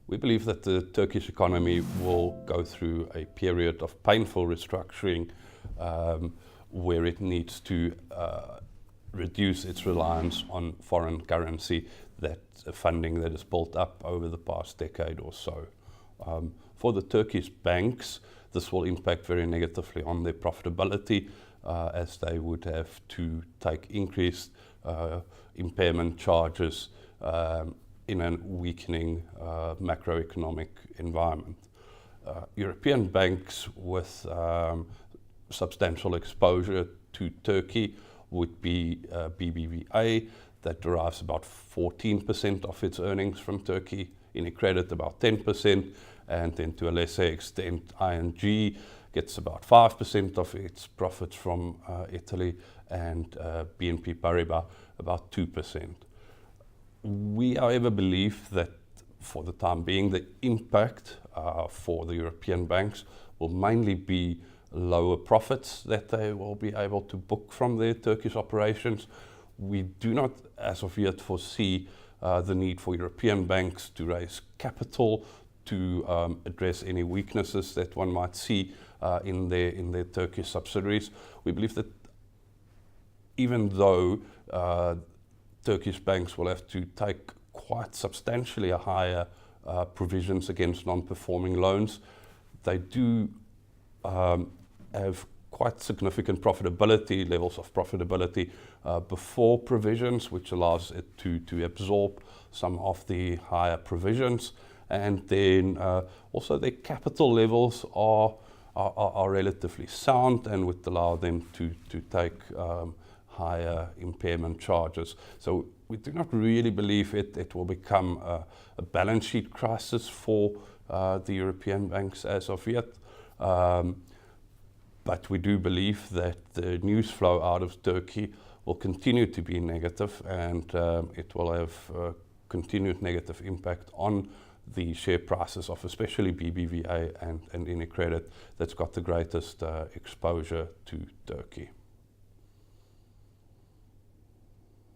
We believe that the Turkish economy will go through a period of painful restructuring where it needs to reduce its reliance on foreign currency, that funding that is built up over the past decade or so. For the Turkish banks, this will impact very negatively on their profitability as they would have to take increased impairment charges in a weakening macroeconomic environment. European banks with substantial exposure to Turkey would be BBVA, that derives about 14% of its earnings from Turkey, UniCredit about 10%, and then to a lesser extent ING gets about 5% of its profits from Italy, and BNP Paribas about 2%. We, however, believe that for the time being, the impact for the European banks will mainly be lower profits that they will be able to book from their Turkish operations. We do not, as of yet, foresee the need for European banks to raise capital to address any weaknesses that one might see in their Turkish subsidiaries. We believe that even though Turkish banks will have to take quite substantially a higher provisions against non-performing loans, they do have quite significant profitability, levels of profitability before provisions, which allows it to absorb some of the higher provisions. And then also their capital levels are relatively sound and would allow them to take higher impairment charges. So we do not really believe it will become a balance sheet crisis for the European banks as of yet. But we do believe that the news flow out of Turkey will continue to be negative, and it will have continued negative impact on the share prices of especially BBVA and UniCredit, that's got the greatest exposure to Turkey.